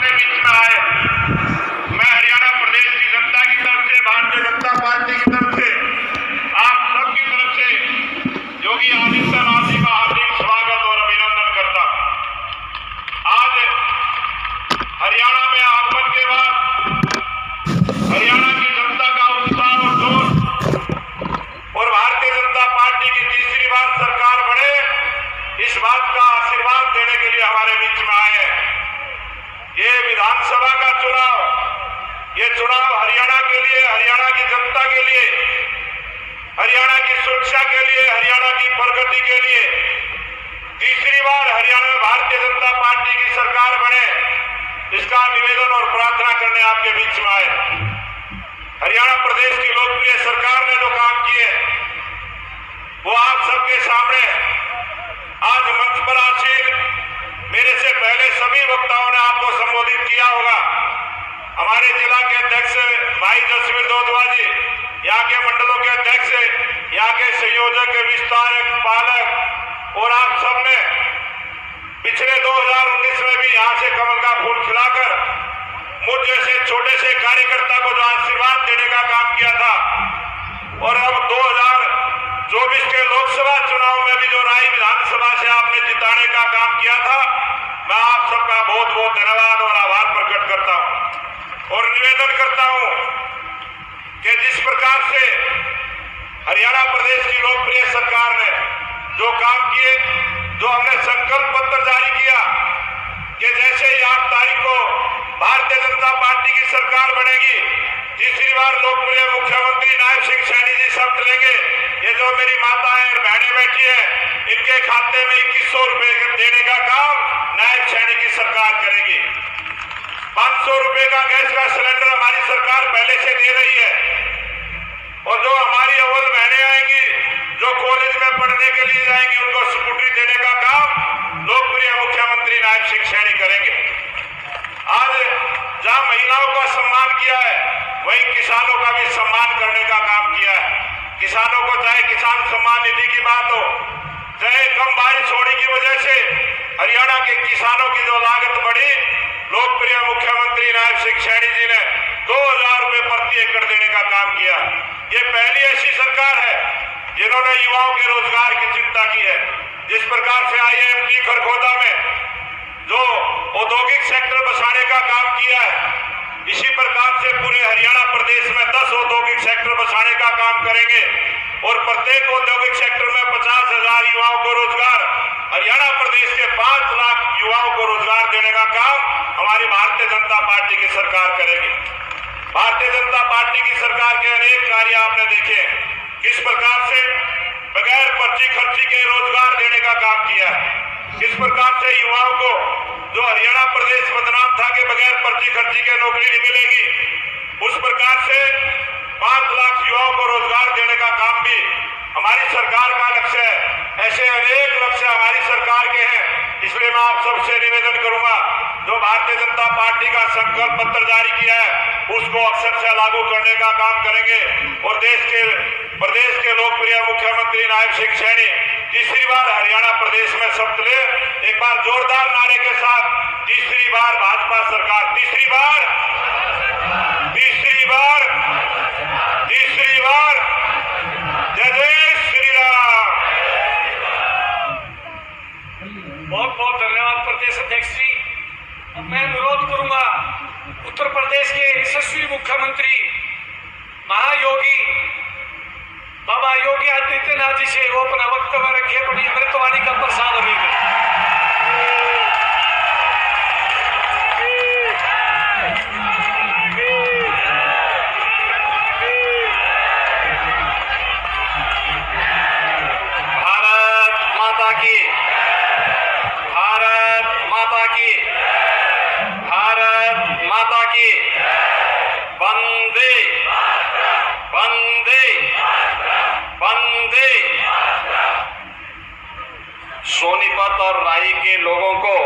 अपने बीच में आए। मैं हरियाणा प्रदेश की जनता की तरफ से, भारतीय जनता पार्टी की तरफ से, आप सबकी तरफ से योगी आदित्यनाथ जी का हार्दिक स्वागत और अभिनंदन करता हूं। आज हरियाणा में आगमन के बाद हरियाणा की जनता का उत्साह और जोश और भारतीय जनता पार्टी की तीसरी बार सरकार बने, इस बात का आशीर्वाद देने के लिए हमारे बीच में आए हैं। ये विधानसभा का चुनाव, ये चुनाव हरियाणा के लिए, हरियाणा की जनता के लिए, हरियाणा की सुरक्षा के लिए, हरियाणा की प्रगति के लिए तीसरी बार हरियाणा में भारतीय जनता पार्टी की सरकार बने, इसका निवेदन और प्रार्थना करने आपके बीच में आए। हरियाणा प्रदेश की लोकप्रिय सरकार ने जो काम किए वो आप सबके सामने आज मंच पर आसीन मेरे से पहले सभी वक्ताओं ने आपको संबोधित किया होगा। हमारे जिला के अध्यक्ष भाई जसवीर दोदवा जी, यहाँ के मंडलों के अध्यक्ष, यहाँ के संयोजक, विस्तारक, पालक और आप सबने पिछले 2019 में भी यहाँ से कमल का फूल खिलाकर मुझ जैसे छोटे से कार्यकर्ता को जो आशीर्वाद देने का काम किया था, और अब 2024 के लोकसभा चुनाव में भी जो राय विधानसभा से आपने जिताने का काम किया था, मैं आप सबका बहुत बहुत धन्यवाद और आभार प्रकट करता हूं और निवेदन करता हूं कि जिस प्रकार से हरियाणा प्रदेश की लोकप्रिय सरकार ने जो काम किए, जो हमने संकल्प पत्र जारी किया कि जैसे ही 8 तारीख को भारतीय जनता पार्टी की सरकार बनेगी, तीसरी बार लोकप्रिय मुख्यमंत्री नायब सिंह सैनी जी शपथ लेंगे। ये जो मेरी माताएं और बहनें बैठी है, इनके खाते में 2100 रुपए देने का काम नायब सैनी की सरकार करेगी। 500 रुपए का गैस का सिलेंडर हमारी सरकार पहले से दे रही है, और जो हमारी अव्वल बहनें आएंगी, जो कॉलेज में पढ़ने के लिए जाएंगी, उनको स्कूटरी देने का काम लोकप्रिय मुख्यमंत्री नायब सिंह सैनी करेंगे। आज जहां महिलाओं का सम्मान किया है, वहीं किसानों का भी सम्मान करने का काम किया है। किसानों को चाहे किसान सम्मान निधि की बात हो, चाहे कम बारिश होने की वजह से हरियाणा के किसानों की जो लागत बढ़ी, लोकप्रिय मुख्यमंत्री नायब सिंह सैनी जी ने 2000 रुपए प्रति एकड़ देने का काम किया। ये पहली ऐसी सरकार है जिन्होंने युवाओं के रोजगार की चिंता की है। जिस प्रकार से IIMT खरगोदा में जो औद्योगिक सेक्टर बसाने का काम किया है, इसी प्रकार से पूरे हरियाणा प्रदेश में 10 औद्योगिक सेक्टर बसाने का काम करेंगे और प्रत्येक औद्योगिक सेक्टर में 50,000 युवाओं को रोजगार, हरियाणा प्रदेश के 5 लाख युवाओं को रोजगार देने का काम हमारी भारतीय जनता पार्टी की सरकार करेगी। भारतीय जनता पार्टी की सरकार के अनेक कार्य आपने देखे, किस प्रकार से बगैर पर्ची खर्ची के रोजगार देने का काम किया है, किस प्रकार से युवाओं को, जो हरियाणा प्रदेश बदनाम था कि बगैर पर्ची खर्ची के नौकरी नहीं मिलेगी, उस प्रकार से 5 लाख युवाओं को रोजगार देने का काम भी हमारी सरकार का लक्ष्य है। ऐसे अनेक लक्ष्य हमारी सरकार के हैं, इसलिए मैं आप सबसे निवेदन करूंगा, जो भारतीय जनता पार्टी का संकल्प पत्र जारी किया है उसको अक्षरशः लागू करने का काम करेंगे और प्रदेश के लोकप्रिय मुख्यमंत्री नायब सिंह सैनी तीसरी बार हरियाणा प्रदेश में शपथ ले। एक बार जोरदार नारे के साथ, तीसरी बार भाजपा सरकार, तीसरी बार, तीसरी बार, तीसरी बार, जय जय श्री राम। बहुत बहुत धन्यवाद प्रदेश अध्यक्ष जी। मैं अनुरोध करूंगा उत्तर प्रदेश के यशस्वी मुख्यमंत्री महायोगी बाबा योगी आदित्यनाथ जी से वो अपना वक्तव्य रखे, बड़ी अमृतवाणी का प्रसाद अभी भारत माता की, भारत माता की, भारत माता की, वंदे वंदे वंदे। सोनीपत और राई के लोगों को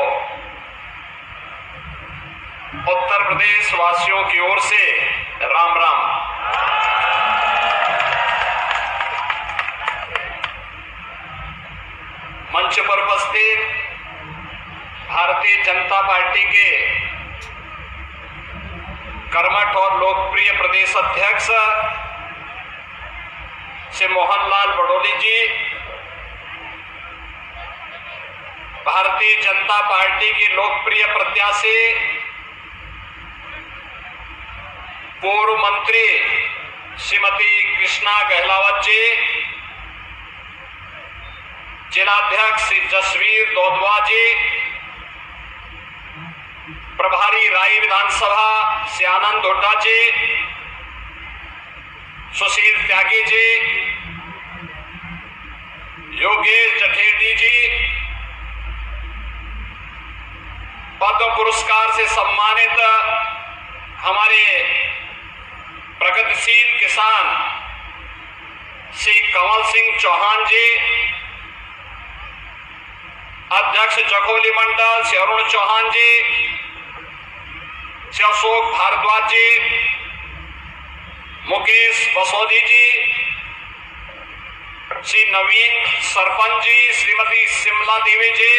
उत्तर प्रदेश वासियों की ओर से राम राम। मंच पर उपस्थित भारतीय जनता पार्टी के कर्मठ और लोकप्रिय प्रदेश अध्यक्ष श्री मोहनलाल बड़ोली जी, भारतीय जनता पार्टी की लोकप्रिय प्रत्याशी पूर्व मंत्री श्रीमती कृष्णा गहलावत जी, जिलाध्यक्ष श्री जसवीर दोदवा जी, प्रभारी राय विधानसभा श्री आनंद हुड्डा जी, सुशील त्यागी जी, योगेश जठेरनी जी, पद्म पुरस्कार से सम्मानित हमारे प्रगतिशील किसान श्री कंवल सिंह चौहान जी, अध्यक्ष जखोली मंडल श्री अरुण चौहान जी, श्री अशोक भारद्वाज जी, मुकेश बसोदी जी, श्री नवीन सरपंच जी, श्रीमती शिमला देवी जी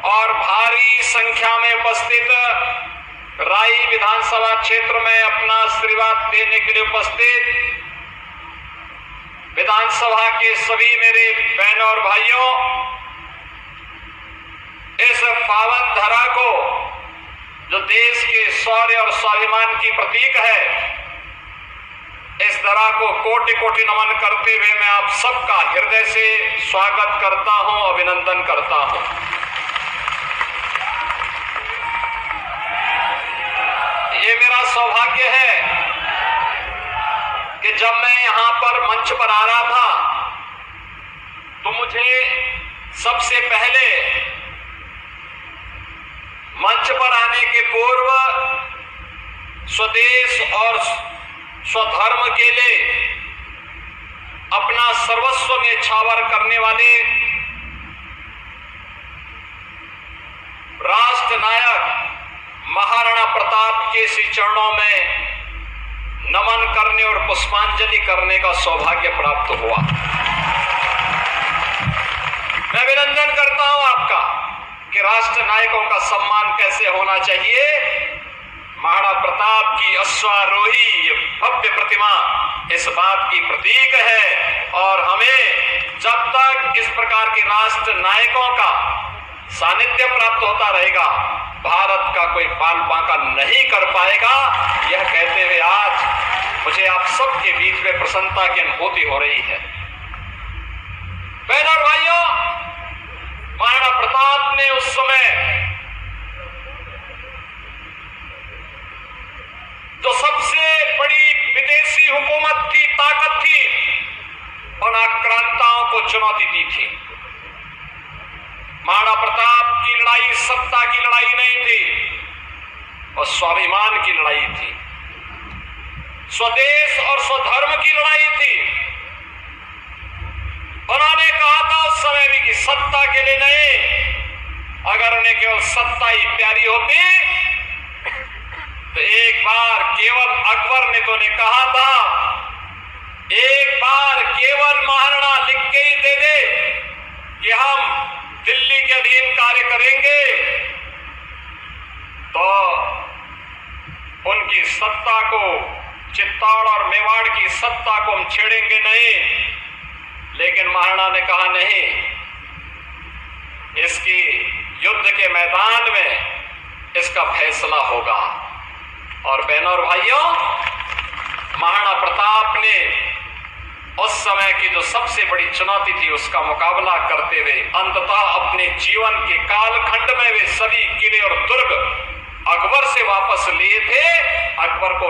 और भारी संख्या में उपस्थित राई विधानसभा क्षेत्र में अपना आशीर्वाद देने के लिए उपस्थित विधानसभा के सभी मेरे बहनों और भाइयों, इस पावन धरा को जो देश के शौर्य और स्वाभिमान की प्रतीक है, इस धरा को कोटि कोटि नमन करते हुए मैं आप सबका हृदय से स्वागत करता हूं, अभिनंदन करता हूं। ये मेरा सौभाग्य है कि जब मैं यहां पर मंच पर आ रहा था तो मुझे सबसे पहले मंच पर आने के पूर्व स्वदेश और स्वधर्म के लिए अपना सर्वस्व न्यौछावर करने वाले राष्ट्र नायक महाराणा प्रताप के श्री चरणों में नमन करने और पुष्पांजलि करने का सौभाग्य प्राप्त हुआ। मैं अभिनंदन करता हूं आपका कि राष्ट्र नायकों का सम्मान कैसे होना चाहिए। महाराणा प्रताप की अश्वारोही ये भव्य प्रतिमा इस बात की प्रतीक है और हमें जब तक इस प्रकार के राष्ट्र नायकों का सानिध्य प्राप्त होता रहेगा, भारत का कोई बाल बांका नहीं कर पाएगा। यह कहते हुए आज मुझे आप सबके बीच में प्रसन्नता की अनुभूति हो रही है। बहनों और भाइयों, महाराणा प्रताप ने उस समय जो सबसे बड़ी विदेशी हुकूमत थी, ताकत थी, उन आक्रांताओं को चुनौती दी थी। महाराणा प्रताप की लड़ाई सत्ता की लड़ाई नहीं थी और स्वाभिमान की लड़ाई थी, स्वदेश और स्वधर्म की लड़ाई थी। उन्होंने कहा था उस समय भी कि सत्ता के लिए नहीं, अगर उन्हें केवल सत्ता ही प्यारी होती तो एक बार केवल अकबर ने तो उन्हें कहा था, एक बार केवल महाराणा लिख के ही दे दे कि हम दिल्ली के अधीन कार्य करेंगे तो उनकी सत्ता को, चित्तौड़ और मेवाड़ की सत्ता को हम छेड़ेंगे नहीं। लेकिन महाराणा ने कहा नहीं, इसकी युद्ध के मैदान में इसका फैसला होगा। और बहनों और भाइयों, महाराणा प्रताप ने उस समय की जो सबसे बड़ी चुनौती थी उसका मुकाबला करते हुए अंततः अपने जीवन के कालखंड में वे सभी किले और दुर्ग अकबर से वापस लिए थे। अकबर को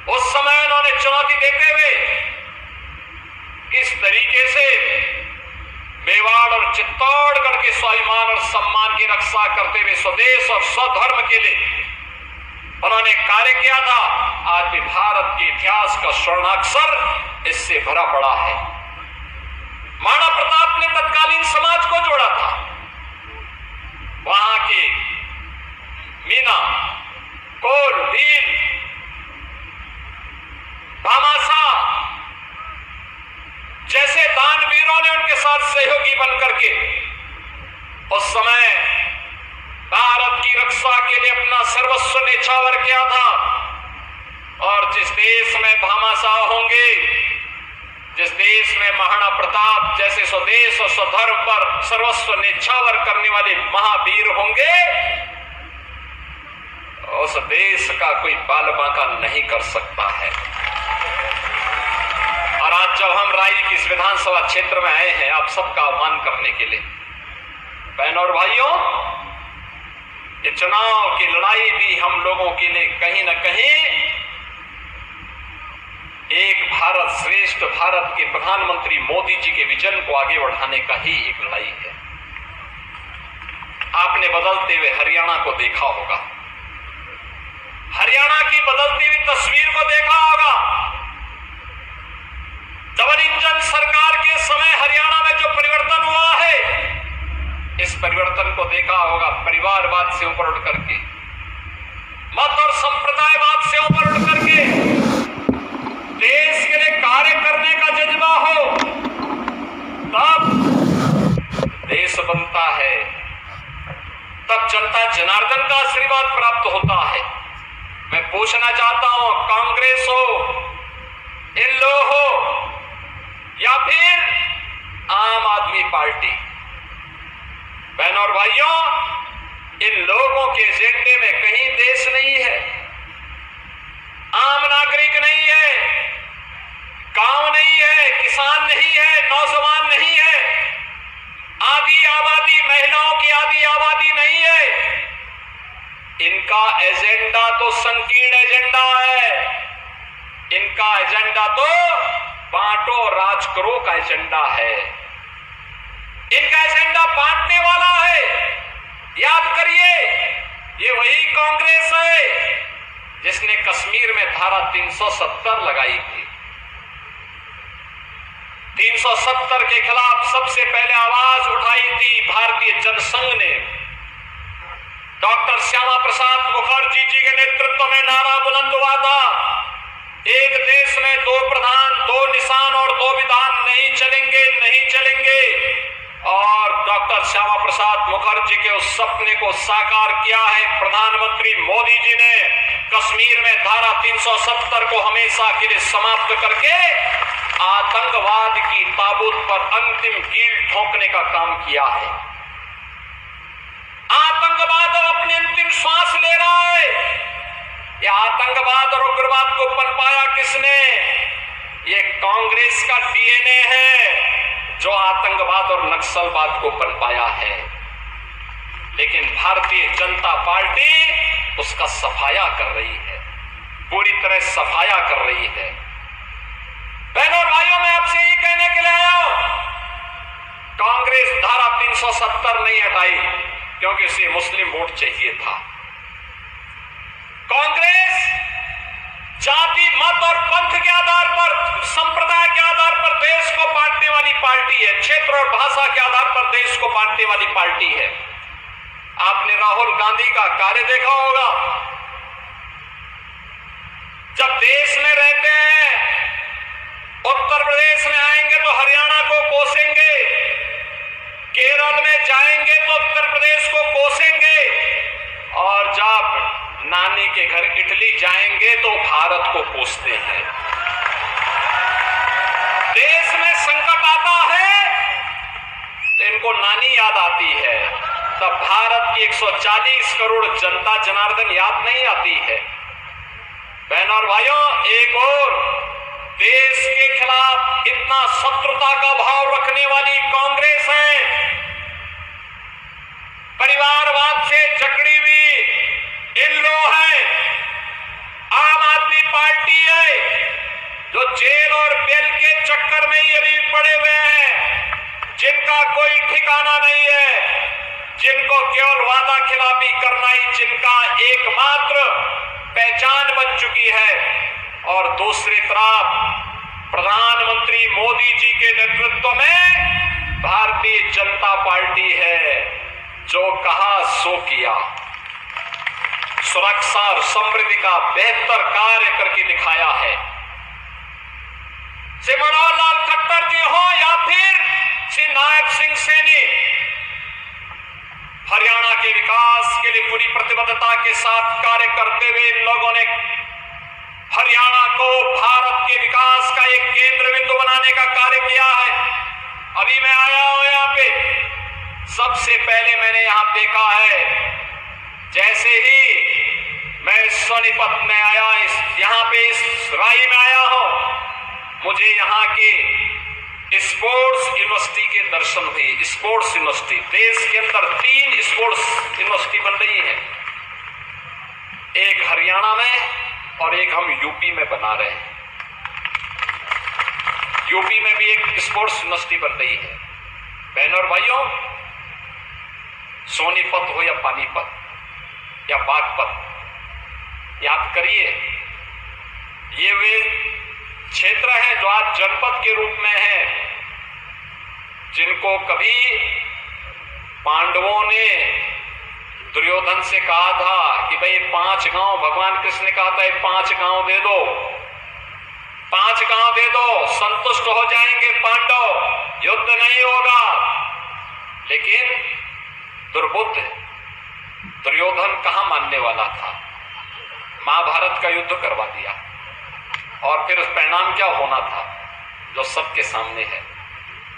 उस समय उन्होंने चुनौती देते हुए किस तरीके से मेवाड़ और चित्तौड़गढ़ के स्वाभिमान और सम्मान की रक्षा करते हुए स्वदेश और स्वधर्म के लिए उन्होंने कार्य किया था, आज भी भारत के इतिहास का स्वर्णाक्षर इससे भरा पड़ा है। महाराणा प्रताप ने तत्कालीन समाज को जोड़ा था। वहां के मीना, कोल, भील, भामाशाह जैसे दानवीरों ने उनके साथ सहयोगी बनकर के उस समय भारत की रक्षा अहिंसा के लिए अपना सर्वस्व न्यौछावर किया था। और जिस देश में भामाशाह होंगे, जिस देश में महाराणा प्रताप जैसे स्वदेश और स्वधर्म पर सर्वस्व न्यौछावर करने वाले महावीर होंगे, उस देश का कोई बाल बांका नहीं कर सकता है। और आज जब हम राई की इस विधानसभा क्षेत्र में आए हैं आप सबका आह्वान करने के लिए, बहनों और भाइयों, ये चुनाव की लड़ाई भी हम लोगों के लिए कहीं ना कहीं एक भारत श्रेष्ठ भारत के प्रधानमंत्री मोदी जी के विजन को आगे बढ़ाने का ही एक लड़ाई है। आपने बदलते हुए हरियाणा को देखा होगा, हरियाणा की बदलती हुई तस्वीर को देखा होगा। डबल इंजन सरकार के समय हरियाणा में जो परिवर्तन हुआ है, इस परिवर्तन को देखा होगा। परिवारवाद से ऊपर उठ करके, मत और संप्रदायवाद से ऊपर उठ करके देश के लिए कार्य करने का जज्बा हो, तब देश बनता है, तब जनता जनार्दन का आशीर्वाद प्राप्त होता है। मैं पूछना चाहता हूं, कांग्रेस हो, इल्लो हो या फिर आम आदमी पार्टी, बहनों और भाइयों, इन लोगों के एजेंडे में कहीं देश नहीं है, आम नागरिक नहीं है, गांव नहीं है, किसान नहीं है, नौजवान नहीं है, आधी आबादी, महिलाओं की आधी आबादी नहीं है। इनका एजेंडा तो संकीर्ण एजेंडा है, इनका एजेंडा तो बांटो राज करो का एजेंडा है, इनका एजेंडा बांटने वाला है। याद करिए, ये वही कांग्रेस है जिसने कश्मीर में धारा 370 लगाई थी। 370 के खिलाफ सबसे पहले आवाज उठाई थी भारतीय जनसंघ ने। डॉक्टर श्यामा प्रसाद मुखर्जी जी के नेतृत्व में नारा बुलंद हुआ था, एक देश में दो प्रधान, दो निशान और दो विधान नहीं चलेंगे, नहीं चलेंगे। और डॉक्टर श्यामा प्रसाद मुखर्जी के उस सपने को साकार किया है प्रधानमंत्री मोदी जी ने। कश्मीर में धारा 370 को हमेशा के लिए समाप्त करके आतंकवाद की ताबूत पर अंतिम कील ठोकने का काम किया है। आतंकवाद अब अपनी अंतिम श्वास ले रहा है। यह आतंकवाद और उग्रवाद को पनपाया किसने? ये कांग्रेस का डीएनए है जो आतंकवाद और नक्सलवाद को पनपाया है। लेकिन भारतीय जनता पार्टी उसका सफाया कर रही है, पूरी तरह सफाया कर रही है। बहनों और भाइयों, मैं आपसे यही कहने के लिए आया हूं, कांग्रेस धारा 370 नहीं हटाई क्योंकि उसे मुस्लिम वोट चाहिए था। कांग्रेस जाति, मत और पंथ के आधार पर, संप्रदाय के आधार पर देश को बांटने वाली पार्टी है, क्षेत्र और भाषा के आधार पर देश को बांटने वाली पार्टी है। आपने राहुल गांधी का कार्य देखा होगा। जब देश में रहते हैं, उत्तर प्रदेश में आएंगे तो हरियाणा को कोसेंगे, केरल में जाएंगे तो उत्तर प्रदेश को कोसेंगे, और जब नानी के घर इटली जाएंगे तो भारत को कोसते हैं। देश में संकट आता है तो इनको नानी याद आती है, तब भारत की 140 करोड़ जनता जनार्दन याद नहीं आती है। बहनों और भाइयों, एक और देश के खिलाफ इतना शत्रुता का भाव रखने वाली कांग्रेस है, परिवारवाद से जकड़ी हुई इल्लो है, आम आदमी पार्टी है जो जेल और बेल के चक्कर में ही अभी पड़े हुए हैं, जिनका कोई ठिकाना नहीं है, जिनको केवल वादा खिलाफी करना ही जिनका एकमात्र पहचान बन चुकी है। और दूसरी तरफ प्रधानमंत्री मोदी जी के नेतृत्व में भारतीय जनता पार्टी है जो कहा सो किया, सुरक्षा और समृद्धि का बेहतर कार्य करके दिखाया है। श्री मनोहर लाल खट्टर जी हो या फिर श्री नायब सिंह सैनी, हरियाणा के विकास के लिए पूरी प्रतिबद्धता के साथ कार्य करते हुए इन लोगों ने हरियाणा को भारत के विकास का एक केंद्र बिंदु बनाने का कार्य किया है। अभी मैं आया हूं यहाँ पे, सबसे पहले मैंने यहां देखा है, जैसे ही मैं सोनीपत में आया, यहाँ पे इस राई में आया हूं, मुझे यहाँ के स्पोर्ट्स यूनिवर्सिटी के दर्शन हुए। स्पोर्ट्स यूनिवर्सिटी, देश के अंदर 3 स्पोर्ट्स यूनिवर्सिटी बन रही है, एक हरियाणा में और एक हम यूपी में बना रहे हैं। यूपी में भी एक स्पोर्ट्स यूनिवर्सिटी बन रही है। बहनों और भाइयों, सोनीपत हो या पानीपत या बागपत, याद करिए, ये वे क्षेत्र हैं जो आज जनपद के रूप में हैं, जिनको कभी पांडवों ने दुर्योधन से कहा था कि भाई 5 गांव, भगवान कृष्ण ने कहा था 5 गांव दे दो, 5 गांव दे दो, संतुष्ट हो जाएंगे पांडव, युद्ध नहीं होगा। लेकिन दुर्बुद्ध दुर्योधन कहां मानने वाला था, महाभारत का युद्ध करवा दिया, और फिर उस परिणाम क्या होना था जो सबके सामने है।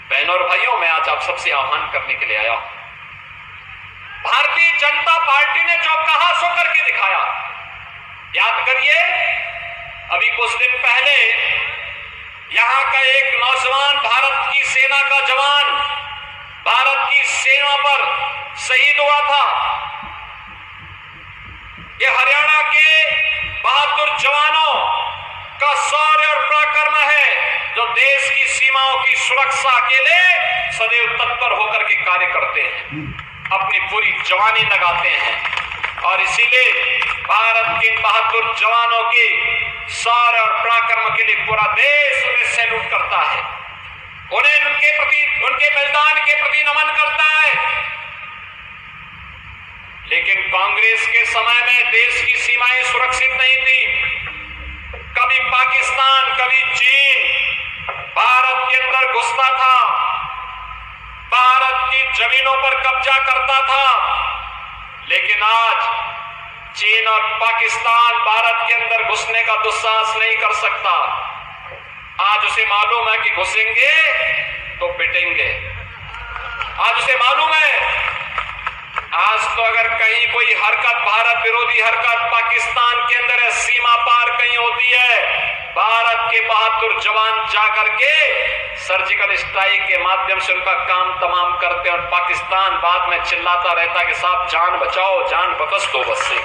बहनों और भाइयों, मैं आज आप सबसे आह्वान करने के लिए आया हूं। भारतीय जनता पार्टी ने जो कहा सो करके दिखाया। याद करिए, अभी कुछ दिन पहले यहां का एक नौजवान, भारत की सेना का जवान, भारत की सेना पर शहीद हुआ था। ये हरियाणा के बहादुर जवानों का शौर्य और पराक्रम है, जो देश की सीमाओं की सुरक्षा के लिए सदैव तत्पर होकर के कार्य करते हैं, अपनी पूरी जवानी लगाते हैं। और इसीलिए भारत के बहादुर जवानों के शौर्य और पराक्रम के लिए पूरा देश उन्हें सैल्यूट करता है, उन्हें उनके प्रति, उनके बलिदान के प्रति नमन करता है। लेकिन कांग्रेस के समय में देश की सीमाएं सुरक्षित नहीं थी। कभी पाकिस्तान, कभी चीन भारत के अंदर घुसता था, भारत की जमीनों पर कब्जा करता था। लेकिन आज चीन और पाकिस्तान भारत के अंदर घुसने का दुस्साहस नहीं कर सकता। आज उसे मालूम है कि घुसेंगे तो पिटेंगे। आज उसे मालूम है, आज तो अगर कहीं कोई हरकत, भारत विरोधी हरकत पाकिस्तान के अंदर है, सीमा पार कहीं होती है, भारत के बहादुर जवान जाकर के सर्जिकल स्ट्राइक के माध्यम से उनका काम तमाम करते हैं, और पाकिस्तान बाद में चिल्लाता रहता कि साहब जान बचाओ, जान बकस दो बस से।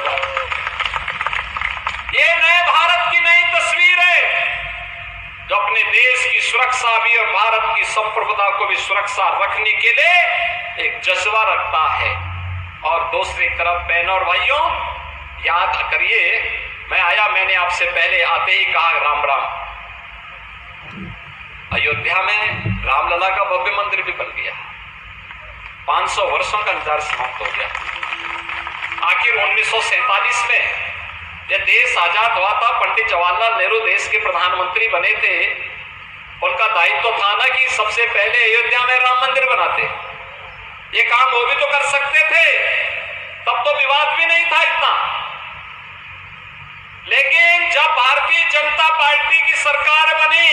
ये नए भारत की नई तस्वीर है, जो अपने देश की सुरक्षा भी और भारत की संप्रभुता को भी सुरक्षा रखने के लिए एक जज्बा रखता है। और दूसरी तरफ बहनों और भाइयों, याद करिए, मैं आया, मैंने आपसे पहले आते ही कहा राम राम। अयोध्या में रामलला का भव्य मंदिर भी बन गया, 500 वर्षों का इंतजार समाप्त हो गया। आखिर 1947 में जब देश आजाद हुआ था, पंडित जवाहरलाल नेहरू देश के प्रधानमंत्री बने थे, उनका दायित्व था ना कि सबसे पहले अयोध्या में राम मंदिर बनाते। ये काम वो भी तो कर सकते थे, तब तो विवाद भी नहीं था इतना। लेकिन जब भारतीय जनता पार्टी की सरकार बनी,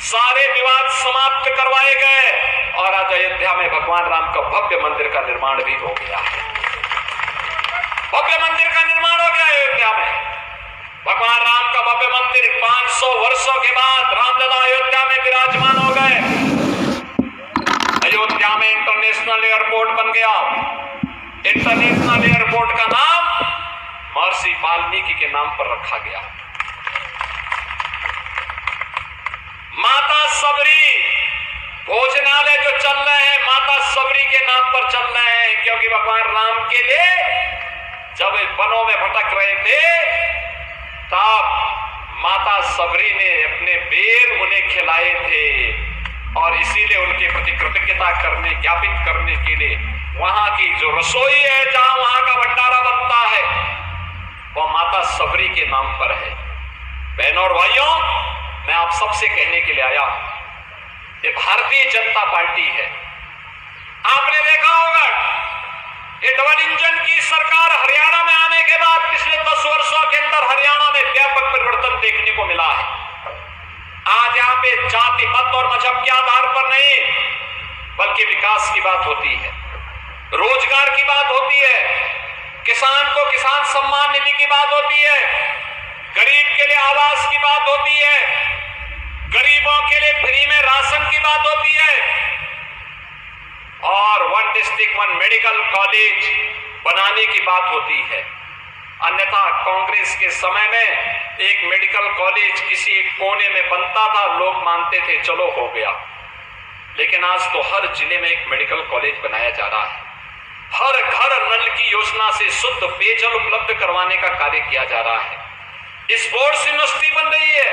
सारे विवाद समाप्त करवाए गए, और आज अयोध्या में भगवान राम का भव्य मंदिर का निर्माण भी हो गया है। भव्य मंदिर का निर्माण हो गया अयोध्या में। भगवान राम का भव्य मंदिर 500 वर्षों के बाद रामलला अयोध्या में विराजमान हो गए। अयोध्या में इंटरनेशनल एयरपोर्ट बन गया। इंटरनेशनल एयरपोर्ट का नाम महर्षि वाल्मीकि के नाम पर रखा गया। माता सबरी भोजनालय जो चल रहे हैं, माता सबरी के नाम पर चल रहे हैं, क्योंकि भगवान राम के लिए जब वनों में भटक रहे थे, तब माता सबरी ने अपने बेर उन्हें खिलाए थे, और इसीलिए उनके प्रति कृतज्ञता करने, ज्ञापित करने के लिए वहां की जो रसोई है, जहां वहां का भंडारा बनता है, वो माता सबरी के नाम पर है। बहनों और भाइयों, मैं आप सबसे कहने के लिए आया, ये भारतीय जनता पार्टी है। आपने देखा होगा ये डबल इंजन की सरकार हरियाणा में आने के बाद पिछले 10 वर्षों के अंदर हरियाणा में व्यापक परिवर्तन देखने को मिला है। आज यहाँ पे जाति मत और मजहब के आधार पर नहीं बल्कि विकास की बात होती है, रोजगार की बात होती है, किसान को किसान सम्मान निधि की बात होती है, गरीब के लिए आवास की बात होती है, गरीबों के लिए फ्री में राशन की बात होती है और 1 डिस्ट्रिक्ट 1 मेडिकल कॉलेज बनाने की बात होती है। अन्यथा कांग्रेस के समय में एक मेडिकल कॉलेज किसी एक कोने में बनता था, लोग मानते थे चलो हो गया, लेकिन आज तो हर जिले में एक मेडिकल कॉलेज बनाया जा रहा है। हर घर नल की योजना से शुद्ध पेयजल उपलब्ध करवाने का कार्य किया जा रहा है। स्पोर्ट्स यूनिवर्सिटी बन रही है,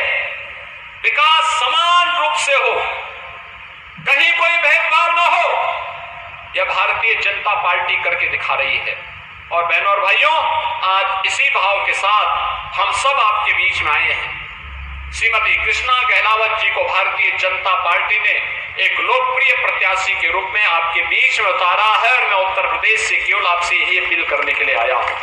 विकास समान रूप से हो, कहीं कोई भेदभाव न हो, यह भारतीय जनता पार्टी करके दिखा रही है। और बहनों और भाइयों, आज इसी भाव के साथ हम सब आपके बीच में आए हैं। श्रीमती कृष्णा गहलावत जी को भारतीय जनता पार्टी ने एक लोकप्रिय प्रत्याशी के रूप में आपके बीच में उतारा है और मैं उत्तर प्रदेश से केवल आपसे यही अपील करने के लिए आया हूं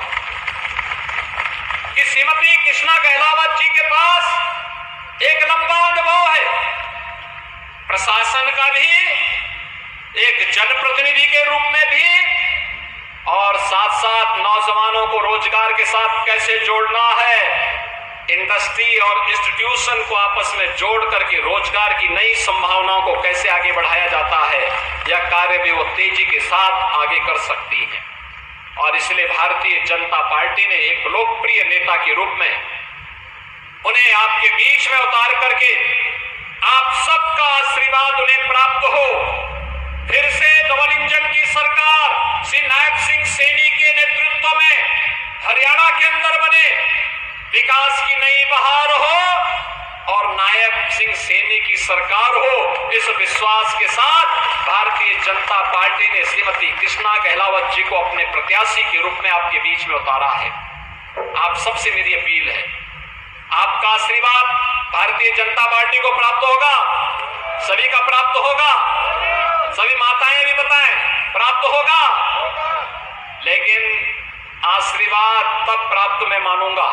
कि श्रीमती कृष्णा गहलावत जी के पास एक लंबा अनुभव है, प्रशासन का भी, एक जनप्रतिनिधि के रूप में भी, और साथ साथ नौजवानों को रोजगार के साथ कैसे जोड़ना है, इंडस्ट्री और इंस्टीट्यूशन को आपस में जोड़ करके रोजगार की नई संभावनाओं को कैसे आगे बढ़ाया जाता है, यह कार्य भी वो तेजी के साथ आगे कर सकती है। और इसलिए भारतीय जनता पार्टी ने एक लोकप्रिय नेता के रूप में उन्हें आपके बीच में उतार करके आप सबका आशीर्वाद उन्हें प्राप्त हो। फिर से डबल इंजन की सरकार श्री नायब सिंह सैनी के नेतृत्व में हरियाणा के अंदर बने, विकास की नई बहार हो और नायब सिंह सैनी की सरकार हो, इस विश्वास के साथ भारतीय जनता पार्टी ने श्रीमती कृष्णा गहलावत जी को अपने प्रत्याशी के रूप में आपके बीच में उतारा है। आप सबसे मेरी अपील है, आपका आशीर्वाद भारतीय जनता पार्टी को प्राप्त होगा, सभी का प्राप्त होगा, सभी माताएं भी बताएं प्राप्त होगा, लेकिन आशीर्वाद तब प्राप्त मैं मानूंगा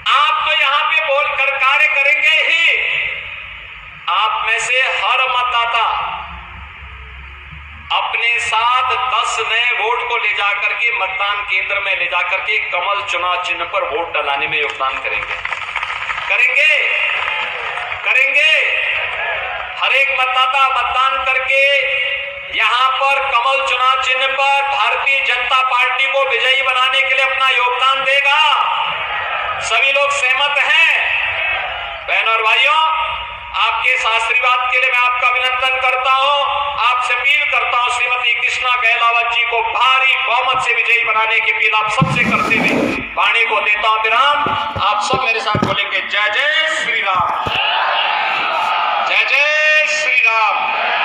आप तो यहां पे बोलकर कार्य करेंगे ही, आप में से हर मतदाता अपने साथ 10 नए वोट को ले जाकर के मतदान केंद्र में ले जाकर के कमल चुनाव चिन्ह पर वोट डलाने में योगदान करेंगे। हर एक मतदाता मतदान करके यहां पर कमल चुनाव चिन्ह पर भारतीय जनता पार्टी को विजयी बनाने के लिए अपना योगदान देगा। सभी लोग सहमत हैं? बहनों और भाइयों, आपके इस आशीर्वाद के लिए मैं आपका अभिनंदन करता हूं, आपसे अपील करता हूं श्रीमती कृष्णा गहलावत जी को भारी बहुमत से विजयी बनाने की अपील आप सबसे करते हुए वाणी को देता हूं विराम। आप सब मेरे साथ बोलेंगे जय जय श्री राम, जय जय श्री राम।